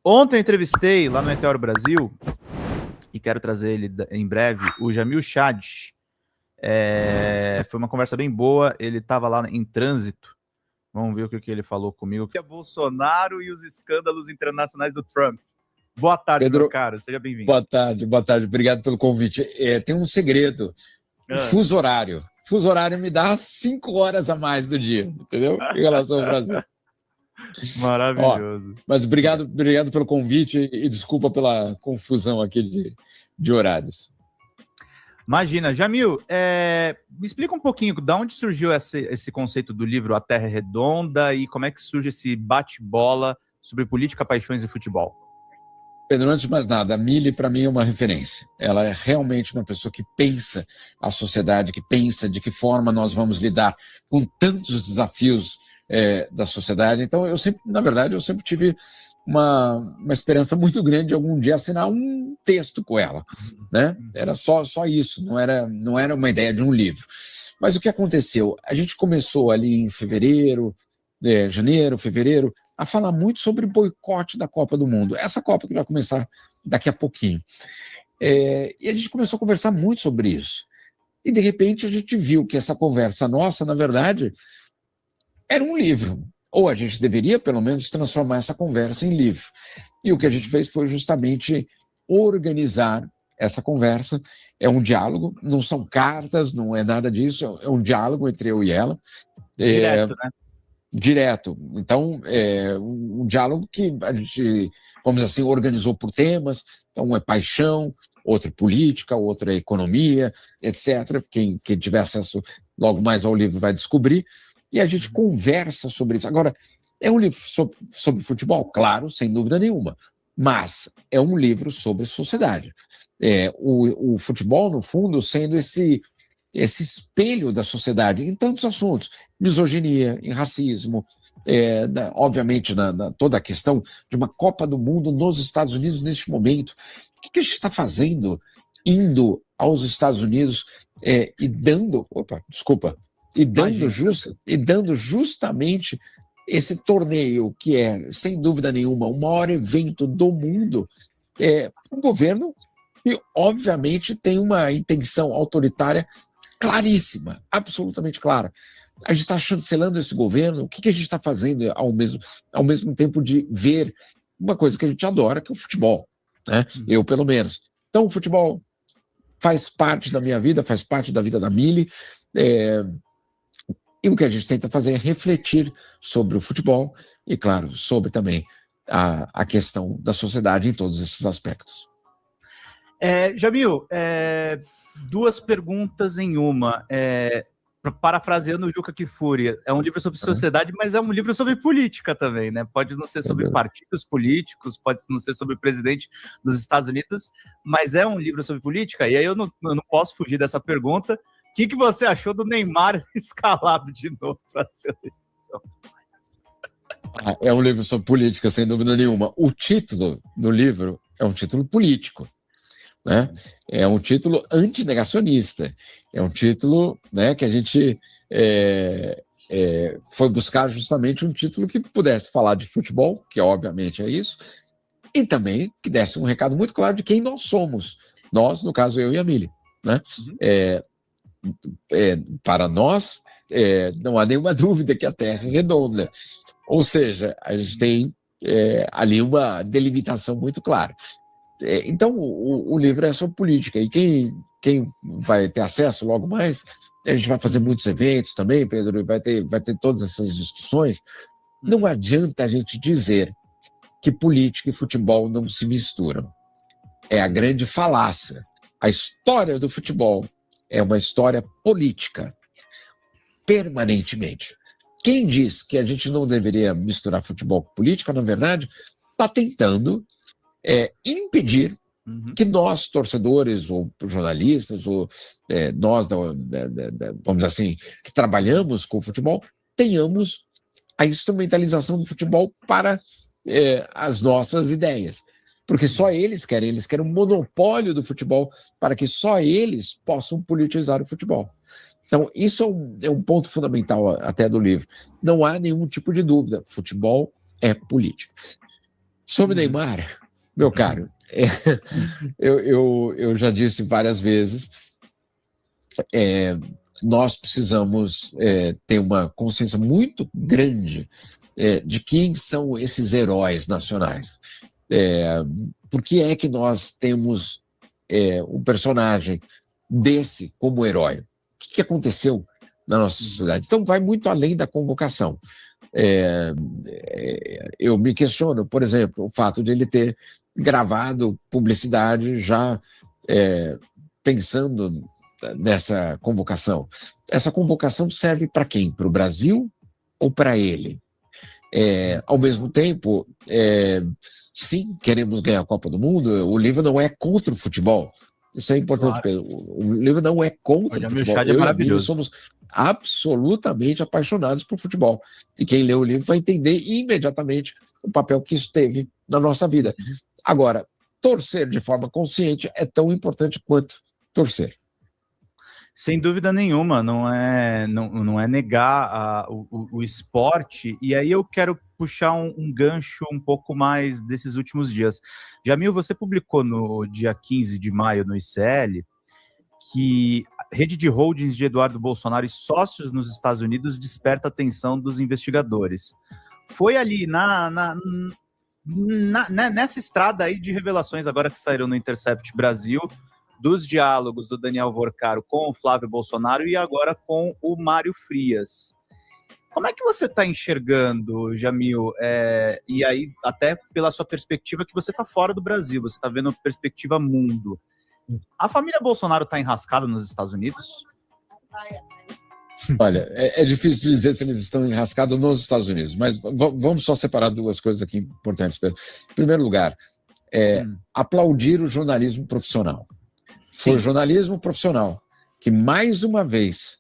Ontem eu entrevistei lá no Meteoro Brasil, e quero trazer ele em breve, o Jamil Chad. Foi uma conversa bem boa, ele estava lá em trânsito. Vamos ver o que ele falou comigo. Que é Bolsonaro e os escândalos internacionais do Trump. Boa tarde, Pedro, meu caro, seja bem-vindo. Boa tarde, obrigado pelo convite. Tem um segredo, fuso horário. Fuso horário me dá 5 horas a mais do dia, entendeu? Em relação ao Brasil. Maravilhoso. Mas obrigado pelo convite e desculpa pela confusão aqui de horários. Imagina. Jamil, me explica um pouquinho de onde surgiu esse conceito do livro A Terra é Redonda e como é que surge esse bate-bola sobre política, paixões e futebol. Pedro, antes de mais nada, a Mili para mim é uma referência. Ela é realmente uma pessoa que pensa a sociedade, que pensa de que forma nós vamos lidar com tantos desafios da sociedade. Então, na verdade, eu sempre tive uma esperança muito grande de algum dia assinar um texto com ela, né? Era só isso, não era uma ideia de um livro. Mas o que aconteceu? A gente começou ali em janeiro, fevereiro, a falar muito sobre boicote da Copa do Mundo. Essa Copa que vai começar daqui a pouquinho. E a gente começou a conversar muito sobre isso. E, de repente, a gente viu que essa conversa nossa, na verdade, era um livro. Ou a gente deveria, pelo menos, transformar essa conversa em livro. E o que a gente fez foi justamente organizar essa conversa. É um diálogo, não são cartas, não é nada disso, é um diálogo entre eu e ela. Direto, né? Direto. Então, um diálogo que a gente, vamos dizer assim, organizou por temas. Então, um é paixão, outro é política, outro é economia, etc. Quem tiver acesso logo mais ao livro vai descobrir. E a gente conversa sobre isso. Agora, é um livro sobre futebol? Claro, sem dúvida nenhuma. Mas é um livro sobre sociedade. O futebol, no fundo, sendo esse espelho da sociedade em tantos assuntos, misoginia, em racismo, obviamente toda a questão de uma Copa do Mundo nos Estados Unidos neste momento. O que a gente está fazendo indo aos Estados Unidos e dando justamente esse torneio que é, sem dúvida nenhuma, o maior evento do mundo, um governo que, obviamente, tem uma intenção autoritária claríssima, absolutamente clara. A gente está chancelando esse governo. O que a gente está fazendo ao mesmo tempo de ver uma coisa que a gente adora, que é o futebol, né? Eu, pelo menos. Então, o futebol faz parte da minha vida, faz parte da vida da Mili, e o que a gente tenta fazer é refletir sobre o futebol e, claro, sobre também a questão da sociedade em todos esses aspectos. Jamil, duas perguntas em uma. Parafraseando o Juca Kfouri, é um livro sobre sociedade, mas é um livro sobre política também, né? Pode não ser sobre partidos políticos, pode não ser sobre o presidente dos Estados Unidos, mas é um livro sobre política. E aí eu não posso fugir dessa pergunta. O que você achou do Neymar escalado de novo para a seleção? É um livro sobre política, sem dúvida nenhuma. O título do livro é um título político, né? É um título antinegacionista, é um título, né, que a gente foi buscar justamente um título que pudesse falar de futebol, que obviamente é isso, e também que desse um recado muito claro de quem nós somos. Nós, no caso, eu e a Mili, né? Para nós, não há nenhuma dúvida que a Terra é redonda. Ou seja, a gente tem ali uma delimitação muito clara. Então, o livro é sobre política. E quem vai ter acesso logo mais, a gente vai fazer muitos eventos também, Pedro, e vai ter todas essas discussões. Não adianta a gente dizer que política e futebol não se misturam. É a grande falácia. A história do futebol é uma história política, permanentemente. Quem diz que a gente não deveria misturar futebol com política, na verdade, está tentando impedir que nós, torcedores, ou jornalistas, ou nós, vamos dizer assim, que trabalhamos com o futebol, tenhamos a instrumentalização do futebol para as nossas ideias. Porque só eles querem um monopólio do futebol para que só eles possam politizar o futebol. Então, isso é um ponto fundamental até do livro. Não há nenhum tipo de dúvida. Futebol é política. Sobre Neymar, meu caro, eu já disse várias vezes, nós precisamos ter uma consciência muito grande de quem são esses heróis nacionais. Por que é que nós temos um personagem desse como herói? O que aconteceu na nossa sociedade? Então, vai muito além da convocação. Eu me questiono, por exemplo, o fato de ele ter gravado publicidade já pensando nessa convocação. Essa convocação serve para quem? Para o Brasil ou para ele? Ao mesmo tempo, sim, queremos ganhar a Copa do Mundo. O livro não é contra o futebol. Isso é importante, Claro. Pedro. O livro não é contra o futebol. Eu e a Mili somos absolutamente apaixonados por futebol. E quem lê o livro vai entender imediatamente o papel que isso teve na nossa vida. Agora, torcer de forma consciente é tão importante quanto torcer. Sem dúvida nenhuma, não é negar o esporte. E aí eu quero puxar um gancho um pouco mais desses últimos dias. Jamil, você publicou no dia 15 de maio no ICL que a rede de holdings de Eduardo Bolsonaro e sócios nos Estados Unidos desperta a atenção dos investigadores. Foi ali nessa estrada aí de revelações agora que saíram no Intercept Brasil, dos diálogos do Daniel Vorcaro com o Flávio Bolsonaro e agora com o Mário Frias. Como é que você está enxergando, Jamil, e aí até pela sua perspectiva que você está fora do Brasil, você está vendo perspectiva mundo. A família Bolsonaro está enrascada nos Estados Unidos? Olha, é difícil dizer se eles estão enrascados nos Estados Unidos, mas vamos só separar duas coisas aqui importantes, Pedro. Em primeiro lugar, aplaudir o jornalismo profissional. Foi o jornalismo profissional que, mais uma vez,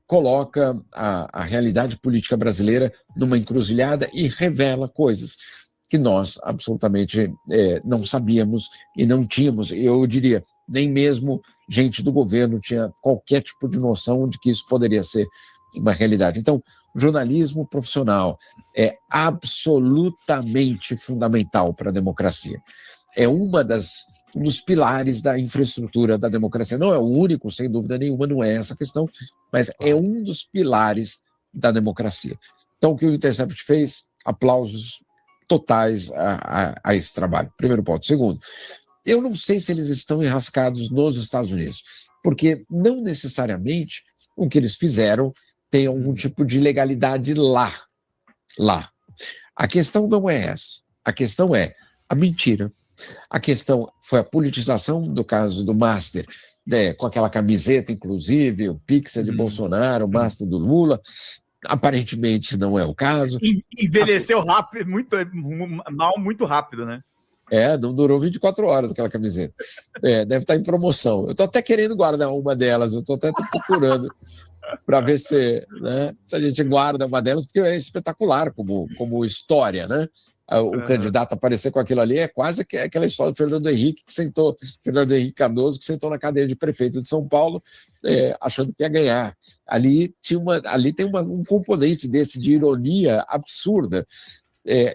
coloca a realidade política brasileira numa encruzilhada e revela coisas que nós absolutamente não sabíamos e não tínhamos. Eu diria, nem mesmo gente do governo tinha qualquer tipo de noção de que isso poderia ser uma realidade. Então, o jornalismo profissional é absolutamente fundamental para a democracia. É um dos pilares da infraestrutura da democracia. Não é o único, sem dúvida nenhuma, não é essa a questão, mas é um dos pilares da democracia. Então, o que o Intercept fez, aplausos totais a esse trabalho. Primeiro ponto. Segundo, eu não sei se eles estão enrascados nos Estados Unidos, porque não necessariamente o que eles fizeram tem algum tipo de legalidade lá. A questão não é essa. A questão é a mentira. A questão foi a politização do caso do Master, com aquela camiseta, inclusive, o pixel de Bolsonaro, o Master do Lula. Aparentemente não é o caso. Envelheceu rápido, muito rápido, né? Não durou 24 horas aquela camiseta. Deve estar em promoção. Eu estou até querendo guardar uma delas, eu estou até procurando para ver se a gente guarda uma delas, porque é espetacular como história, né? O candidato aparecer com aquilo ali é quase aquela história do Fernando Henrique Cardoso, que sentou na cadeira de prefeito de São Paulo, achando que ia ganhar. Ali tem um componente desse de ironia absurda.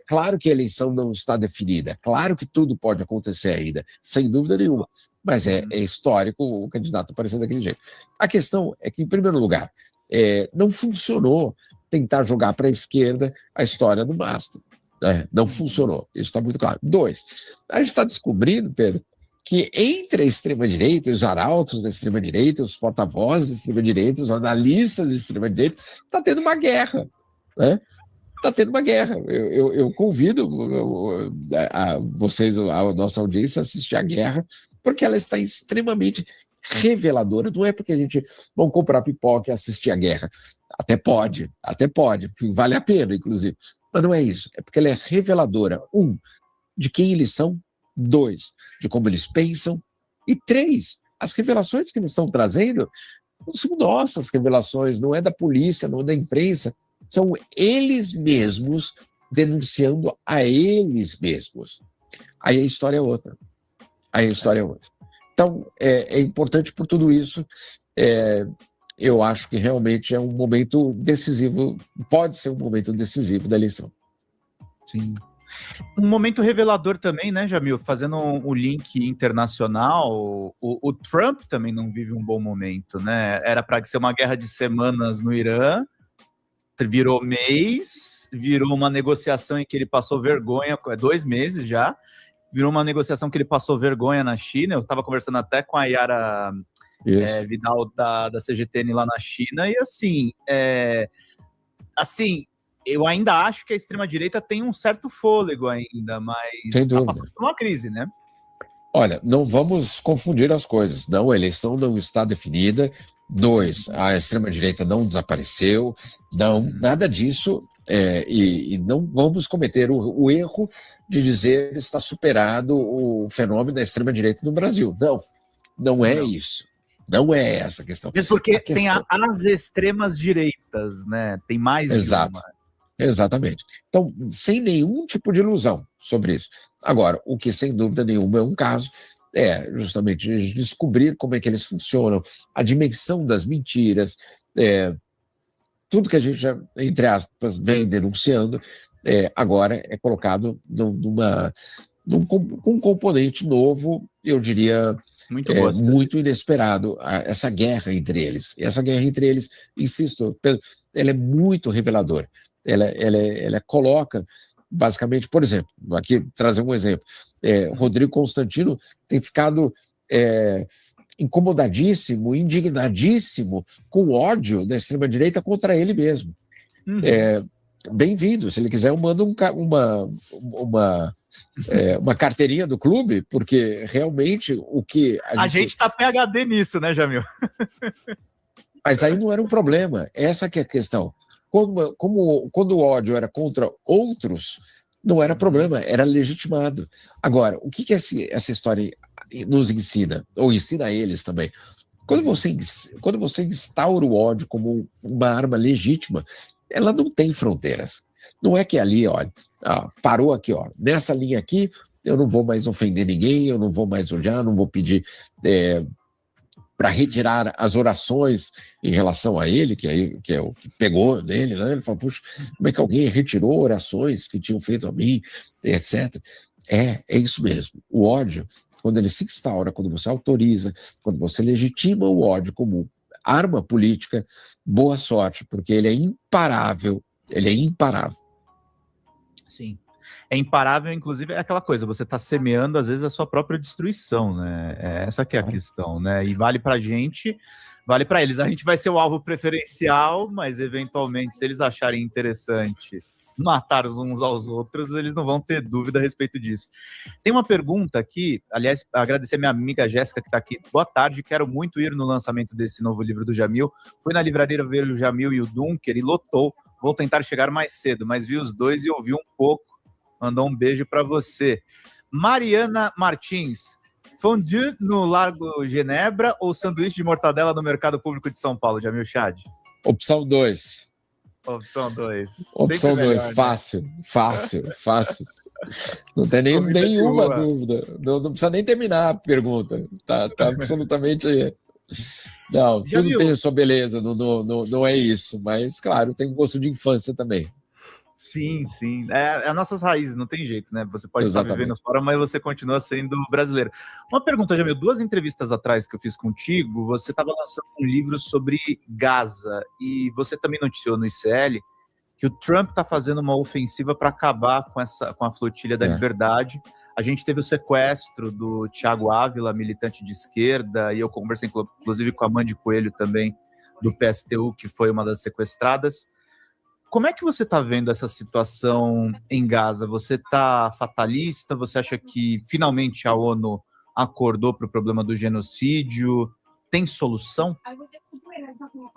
Claro que a eleição não está definida, claro que tudo pode acontecer ainda, sem dúvida nenhuma, mas é histórico o candidato aparecer daquele jeito. A questão é que, em primeiro lugar, não funcionou tentar jogar para a esquerda a história do Master. Não funcionou, isso está muito claro. 2, a gente está descobrindo, Pedro, que entre a extrema-direita, os arautos da extrema-direita, os porta-vozes da extrema-direita, os analistas da extrema-direita, está tendo uma guerra, né? Está tendo uma guerra. Eu convido vocês, a nossa audiência, a assistir a guerra, porque ela está extremamente reveladora. Não é porque a gente vamos comprar pipoca e assistir a guerra. Até pode, vale a pena, inclusive. Mas não é isso. É porque ela é reveladora, 1, de quem eles são, 2, de como eles pensam, e 3, as revelações que eles estão trazendo não são nossas revelações, não é da polícia, não é da imprensa, são eles mesmos denunciando a eles mesmos. Aí a história é outra. Então, é importante por tudo isso. Eu acho que realmente é um momento decisivo, pode ser um momento decisivo da eleição. Sim. Um momento revelador também, né, Jamil? Fazendo o link internacional, o Trump também não vive um bom momento, né? Era para ser uma guerra de semanas no Irã, virou mês, virou uma negociação em que ele passou vergonha, 2 meses já, virou uma negociação que ele passou vergonha na China. Eu estava conversando até com a Yara Vidal da CGTN lá na China, e assim, eu ainda acho que a extrema-direita tem um certo fôlego ainda, mas está passando por uma crise, né? Olha, não vamos confundir as coisas. Não, a eleição não está definida. 2, a extrema-direita não desapareceu. Não, nada disso. E não vamos cometer o erro de dizer que está superado o fenômeno da extrema-direita no Brasil. Não é isso. Não é essa a questão. Mesmo porque tem as extremas-direitas, né? Tem mais de uma. Exatamente. Então, sem nenhum tipo de ilusão sobre isso. Agora, o que sem dúvida nenhuma é um caso é justamente descobrir como é que eles funcionam, a dimensão das mentiras, tudo que a gente já, entre aspas, vem denunciando, agora é colocado com um componente novo, eu diria, muito inesperado, essa guerra entre eles. E essa guerra entre eles, insisto, ela é muito reveladora. Ela coloca, basicamente, por exemplo, aqui trazer um exemplo, Rodrigo Constantino tem ficado incomodadíssimo, indignadíssimo com o ódio da extrema-direita contra ele mesmo. Bem-vindo, se ele quiser eu mando uma carteirinha do clube, porque realmente o que... A gente está PhD nisso, né, Jamil? Mas aí não era um problema, essa que é a questão. Quando o ódio era contra outros, não era problema, era legitimado. Agora, o que essa história nos ensina, ou ensina a eles também? Quando você instaura o ódio como uma arma legítima, ela não tem fronteiras. Não é que ali, olha, parou aqui, ó, nessa linha aqui, eu não vou mais ofender ninguém, eu não vou mais odiar, não vou pedir para retirar as orações em relação a ele, que é o que pegou nele, né? Ele fala, puxa, como é que alguém retirou orações que tinham feito a mim, etc. É isso mesmo. O ódio, quando ele se instaura, quando você autoriza, quando você legitima o ódio como arma política, boa sorte, porque ele é imparável. Ele é imparável. Sim. É imparável, inclusive, é aquela coisa, você está semeando, às vezes, a sua própria destruição, né? Essa que é a questão, né? E vale pra gente, vale para eles. A gente vai ser o alvo preferencial, mas, eventualmente, se eles acharem interessante matar uns aos outros, eles não vão ter dúvida a respeito disso. Tem uma pergunta aqui, aliás, agradecer a minha amiga Jéssica, que está aqui. Boa tarde, quero muito ir no lançamento desse novo livro do Jamil. Fui na livraria ver o Jamil e o Dunker e lotou. Vou tentar chegar mais cedo, mas vi os dois e ouvi um pouco. Mandou um beijo para você. Mariana Martins, fondue no Largo Genebra ou sanduíche de mortadela no Mercado Público de São Paulo, Jamil Chad? Opção 2. Opção 2. Opção 2, fácil. Não tem nenhuma dúvida. Não precisa nem terminar a pergunta. Tá absolutamente... Não, Jamil, tudo tem sua beleza, não é isso. Mas, claro, tem um gosto de infância também. Sim. É as nossas raízes, não tem jeito, né? Você pode estar vivendo fora, mas você continua sendo brasileiro. Uma pergunta, Jamil, 2 entrevistas atrás que eu fiz contigo, você estava lançando um livro sobre Gaza e você também noticiou no ICL que o Trump está fazendo uma ofensiva para acabar com a flotilha da liberdade. A gente teve o sequestro do Thiago Ávila, militante de esquerda, e eu conversei inclusive com a Mandy Coelho também, do PSTU, que foi uma das sequestradas. Como é que você está vendo essa situação em Gaza? Você está fatalista? Você acha que finalmente a ONU acordou para o problema do genocídio? Tem solução?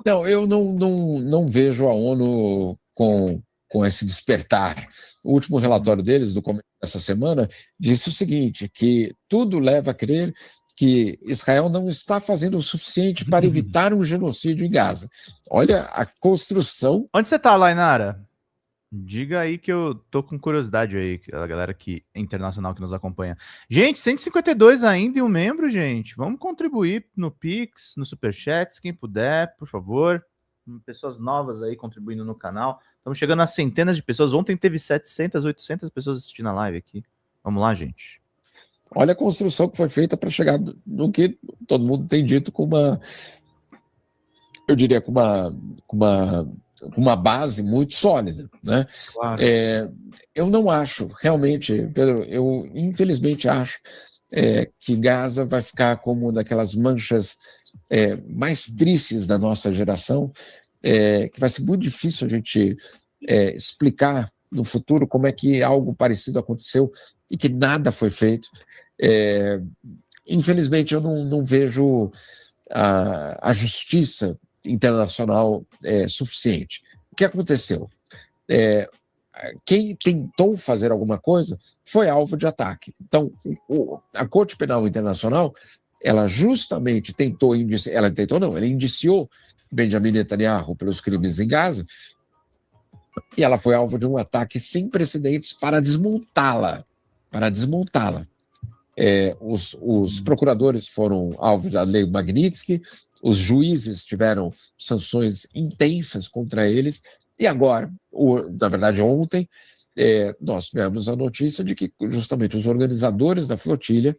Não, eu não vejo a ONU com esse despertar. O último relatório deles, do começo dessa semana, disse o seguinte, que tudo leva a crer que Israel não está fazendo o suficiente para evitar um genocídio em Gaza. Olha a construção... Onde você está, Lainara? Diga aí que eu tô com curiosidade aí, a galera que internacional que nos acompanha. Gente, 152 ainda e um membro, gente. Vamos contribuir no Pix, no Superchats, quem puder, por favor. pessoas novas aí contribuindo no canal. Estamos chegando a centenas de pessoas. Ontem teve 700, 800 pessoas assistindo a live aqui. Vamos lá, gente. Olha a construção que foi feita para chegar no que todo mundo tem dito com uma, eu diria, com uma base muito sólida, né? Claro. Eu não acho, realmente, Pedro, eu infelizmente acho que Gaza vai ficar como uma daquelas manchas mais tristes da nossa geração, que vai ser muito difícil a gente explicar no futuro como é que algo parecido aconteceu e que nada foi feito. Infelizmente, eu não vejo a justiça internacional suficiente. O que aconteceu? Quem tentou fazer alguma coisa foi alvo de ataque. Então, a Corte Penal Internacional, ela justamente ela indiciou Benjamin Netanyahu pelos crimes em Gaza, e ela foi alvo de um ataque sem precedentes para desmontá-la. Os procuradores foram alvo da lei Magnitsky, os juízes tiveram sanções intensas contra eles, e agora, na verdade ontem, nós tivemos a notícia de que justamente os organizadores da flotilha,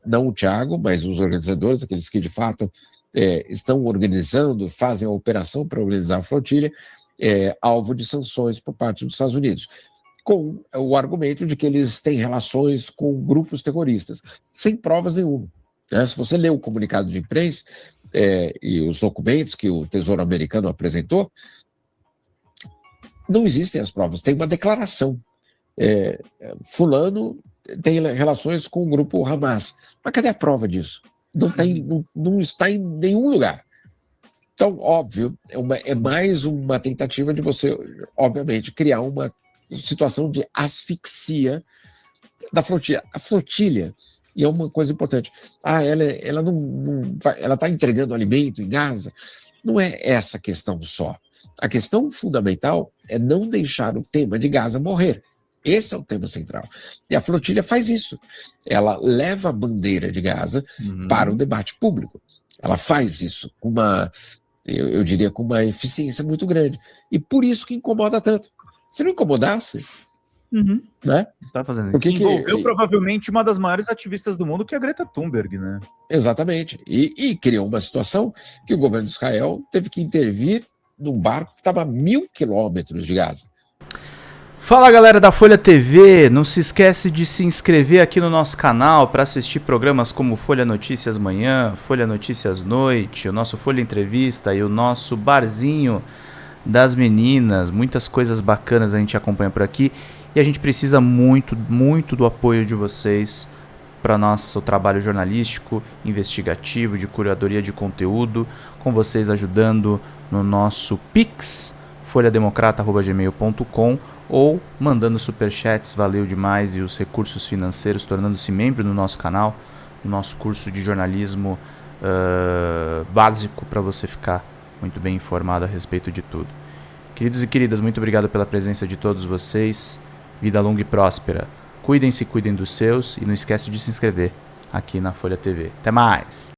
não o Thiago, mas os organizadores, aqueles que de fato estão organizando, fazem a operação para organizar a flotilha, alvo de sanções por parte dos Estados Unidos, com o argumento de que eles têm relações com grupos terroristas, sem provas nenhuma. Né? Se você lê o comunicado de imprensa e os documentos que o Tesouro Americano apresentou, não existem as provas, tem uma declaração. Fulano tem relações com o grupo Hamas. Mas cadê a prova disso? Não está em nenhum lugar. Então, óbvio, é mais uma tentativa de você, obviamente, criar uma situação de asfixia da flotilha. A flotilha, e é uma coisa importante, ela está entregando alimento em Gaza. Não é essa a questão só. A questão fundamental é não deixar o tema de Gaza morrer. Esse é o tema central. E a flotilha faz isso. Ela leva a bandeira de Gaza para o debate público. Ela faz isso com eu diria, com uma eficiência muito grande. E por isso que incomoda tanto. Se não incomodasse, né? Tá fazendo isso. Envolveu provavelmente uma das maiores ativistas do mundo, que é a Greta Thunberg, né? Exatamente. E criou uma situação que o governo de Israel teve que intervir num barco que estava a 1.000 quilômetros de Gaza. Fala, galera da Folha TV, não se esquece de se inscrever aqui no nosso canal para assistir programas como Folha Notícias Manhã, Folha Notícias Noite, o nosso Folha Entrevista e o nosso Barzinho das Meninas. Muitas coisas bacanas a gente acompanha por aqui e a gente precisa muito, muito do apoio de vocês para nosso trabalho jornalístico, investigativo, de curadoria de conteúdo, com vocês ajudando no nosso Pix, folhademocrata@gmail.com, ou mandando superchats, valeu demais, e os recursos financeiros, tornando-se membro no nosso canal, no nosso curso de jornalismo básico, para você ficar muito bem informado a respeito de tudo. Queridos e queridas, muito obrigado pela presença de todos vocês, vida longa e próspera, cuidem-se, cuidem dos seus, e não esquece de se inscrever aqui na Folha TV. Até mais!